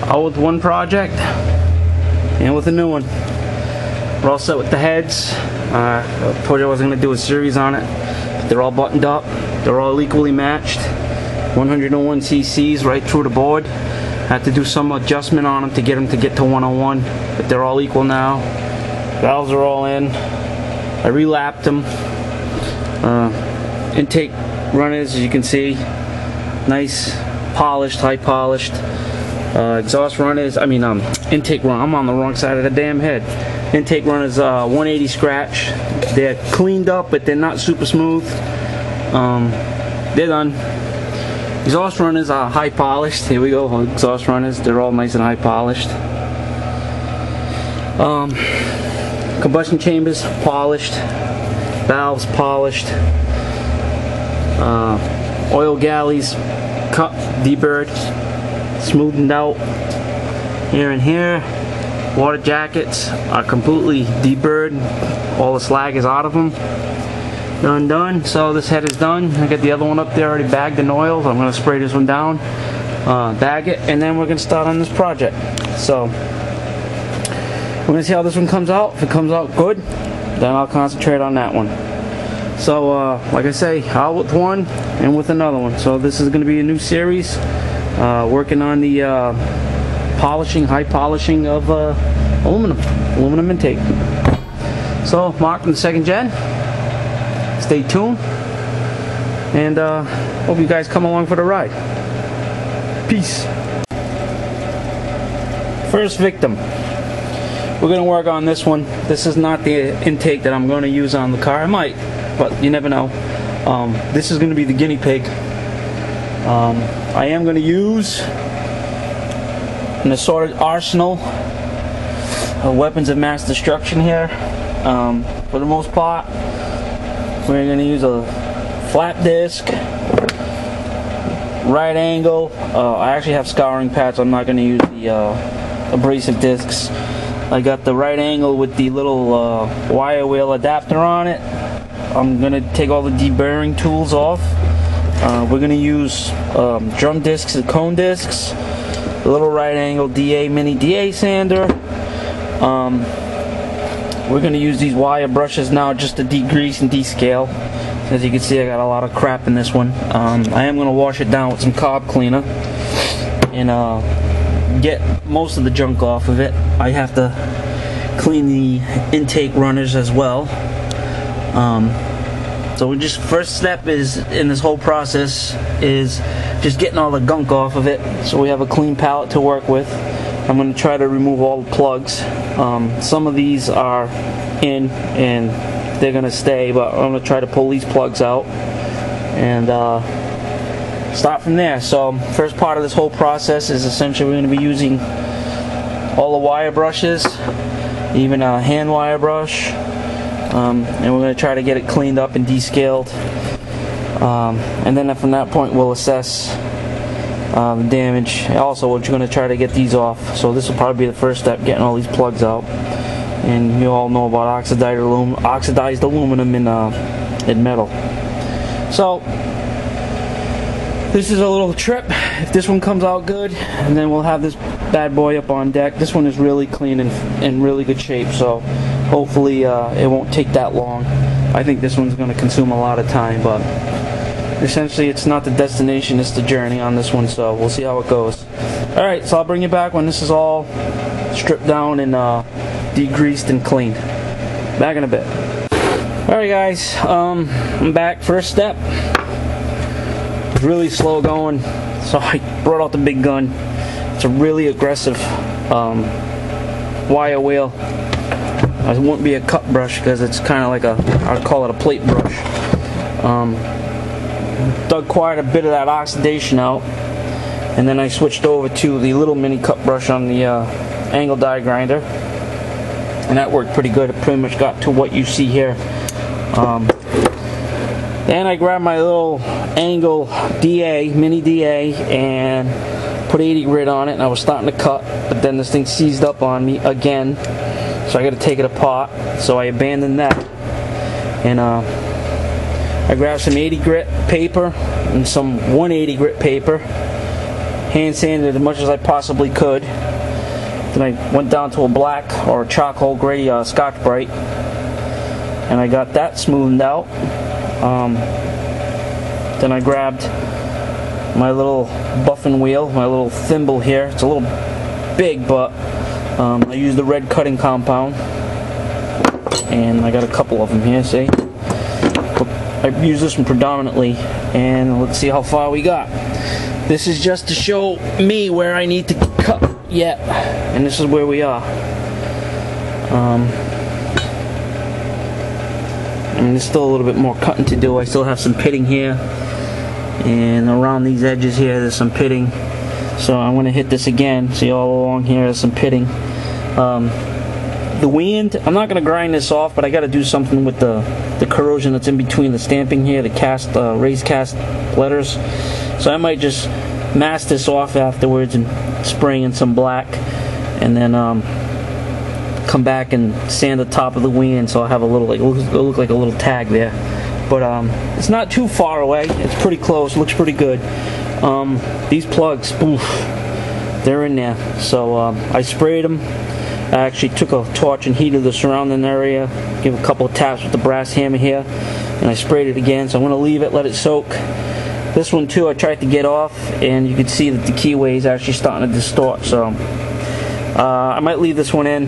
out with one project and with a new one. We're all set with the heads. I told you I was going to do a series on it. They're all buttoned up. They're all equally matched. 101 cc's right through the board. Had to do some adjustment on them to get to 101, but they're all equal now. Valves are all in. I relapped them. Intake runners, as you can see, nice, polished, high polished. Exhaust runners, intake run. I'm on the wrong side of the damn head. Intake runners, 180 scratch. They're cleaned up, but they're not super smooth. They're done. Exhaust runners are high polished. Here we go, exhaust runners. They're all nice and high polished. Combustion chambers polished. Valves polished. Oil galleys cut, deburred, smoothened out here and here. Water jackets are completely deburred. All the slag is out of them. Done. So this head is done. I got the other one up there already bagged in oil. So I'm going to spray this one down, bag it, and then we're going to start on this project. So we're going to see how this one comes out. If it comes out good, then I'll concentrate on that one. So like I say, out with one and with another one. So this is going to be a new series, working on the high polishing of aluminum intake. So Mark from the second gen. Stay tuned, and hope you guys come along for the ride. Peace. First victim. We're going to work on this one. This is not the intake that I'm going to use on the car. I might, but you never know. This is going to be the guinea pig. I am going to use an assorted arsenal of weapons of mass destruction here. For the most part, we're going to use a flat disc, right angle. I actually have scouring pads. I'm not going to use the abrasive discs. I got the right angle with the little wire wheel adapter on it. I'm going to take all the deburring tools off. We're going to use drum discs and cone discs, a little right angle mini DA sander. We're going to use these wire brushes now just to degrease and descale. As you can see, I got a lot of crap in this one. I am going to wash it down with some carb cleaner and get most of the junk off of it. I have to clean the intake runners as well. So we first step is in this whole process is just getting all the gunk off of it, so we have a clean palette to work with. I'm going to try to remove all the plugs. Some of these are in and they're going to stay, but I'm going to try to pull these plugs out and start from there. So first part of this whole process is essentially we're going to be using all the wire brushes, even a hand wire brush, and we're going to try to get it cleaned up and descaled, and then from that point we'll assess the damage. Also, we're going to try to get these off. So this will probably be the first step, getting all these plugs out. And you all know about oxidized aluminum in metal. So this is a little trip. If this one comes out good, and then we'll have this bad boy up on deck. This one is really clean and in really good shape, so hopefully it won't take that long. I think this one's going to consume a lot of time, but essentially it's not the destination, it's the journey on this one, so we'll see how it goes. Alright, so I'll bring you back when this is all stripped down and degreased and cleaned. Back in a bit. Alright guys, I'm back. First step, it's really slow going, so I brought out the big gun. It's a really aggressive wire wheel. It wouldn't be a cut brush because it's kind of like I'd call it a plate brush. Dug quite a bit of that oxidation out, and then I switched over to the little mini cut brush on the angle die grinder, and that worked pretty good. It pretty much got to what you see here. Then I grabbed my little angle mini DA, and put 80 grit on it, and I was starting to cut, but then this thing seized up on me again, so I got to take it apart. So I abandoned that, and I grabbed some 80 grit paper and some 180 grit paper, hand sanded as much as I possibly could. Then I went down to a black or a charcoal gray Scotch-Brite, and I got that smoothed out. Then I grabbed my little buffing wheel, my little thimble here. It's a little big, but I used the red cutting compound, and I got a couple of them here, see? I use this one predominantly, and let's see how far we got. This is just to show me where I need to cut yet, and this is where we are. And there's still a little bit more cutting to do. I still have some pitting here, and around these edges here there's some pitting. So I'm going to hit this again. See, all along here there's some pitting. The wind, I'm not going to grind this off, but I got to do something with the corrosion that's in between the stamping here, the cast, raised cast letters. So I might just mask this off afterwards and spray in some black, and then come back and sand the top of the wing, so I'll have a little, like, it'll look like a little tag there. But it's not too far away. It's pretty close. Looks pretty good. These plugs, oof, they're in there. So I sprayed them. I actually took a torch and heated the surrounding area, gave a couple of taps with the brass hammer here, and I sprayed it again. So I'm going to leave it, let it soak. This one too, I tried to get off, and you can see that the keyway is actually starting to distort. So I might leave this one in,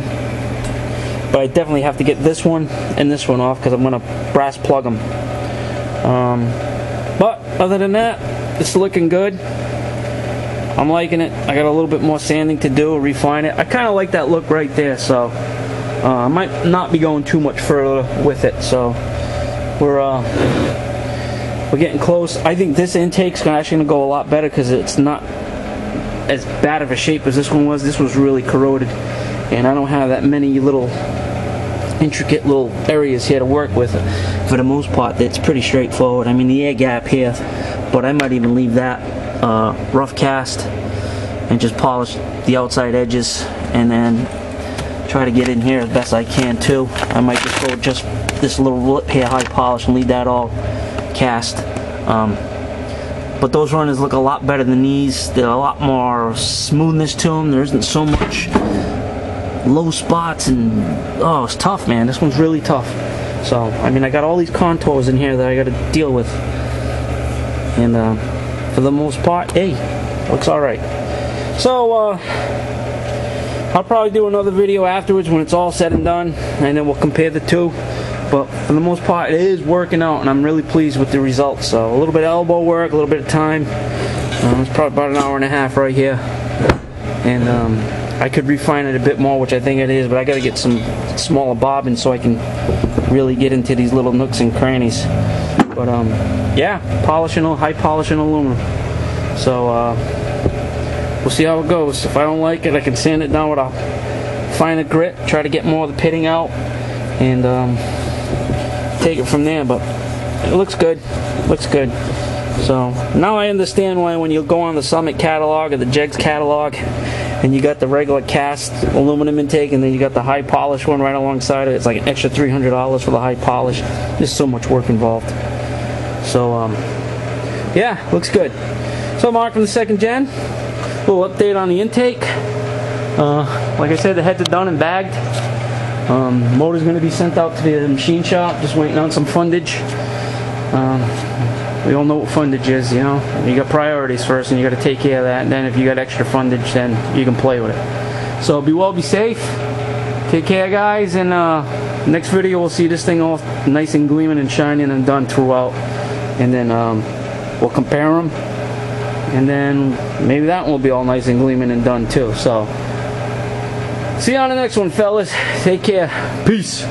but I definitely have to get this one and this one off because I'm going to brass plug them. But other than that, it's looking good. I'm liking it. I got a little bit more sanding to do, refine it. I kind of like that look right there, so I might not be going too much further with it. So we're getting close. I think this intake's actually going to go a lot better because it's not as bad of a shape as this one was. This was really corroded, and I don't have that many little intricate little areas here to work with. For the most part, it's pretty straightforward. I mean, the air gap here, but I might even leave that rough cast and just polish the outside edges, and then try to get in here as best I can too. I might just go just this little lip here high polish and leave that all cast. But those runners look a lot better than these. They're a lot more smoothness to them. There isn't so much low spots, and oh, it's tough, man. This one's really tough. So I mean, I got all these contours in here that I got to deal with, and for the most part, hey, looks alright. So I'll probably do another video afterwards when it's all said and done, and then we'll compare the two. But for the most part, it is working out, and I'm really pleased with the results. So a little bit of elbow work, a little bit of time. It's probably about an hour and a half right here, and I could refine it a bit more, which I think it is, but I got to get some smaller bobbins so I can really get into these little nooks and crannies. But yeah, high polishing aluminum. So we'll see how it goes. If I don't like it, I can sand it down with a finer grit, try to get more of the pitting out, and take it from there. But it looks good. Looks good. So now I understand why when you go on the Summit catalog or the Jegs catalog, and you got the regular cast aluminum intake, and then you got the high polish one right alongside it. It's like an extra $300 for the high polish. There's so much work involved. So yeah, looks good. So Mark from the second gen. A little update on the intake. Like I said, the heads are done and bagged. Motor's going to be sent out to the machine shop. Just waiting on some fundage. We all know what fundage is, you know. You got priorities first, and you got to take care of that. And then if you got extra fundage, then you can play with it. So be well, be safe. Take care, guys. And next video, we'll see this thing all nice and gleaming and shining and done throughout. And then we'll compare them. And then maybe that one will be all nice and gleaming and done too. So see you on the next one, fellas. Take care. Peace.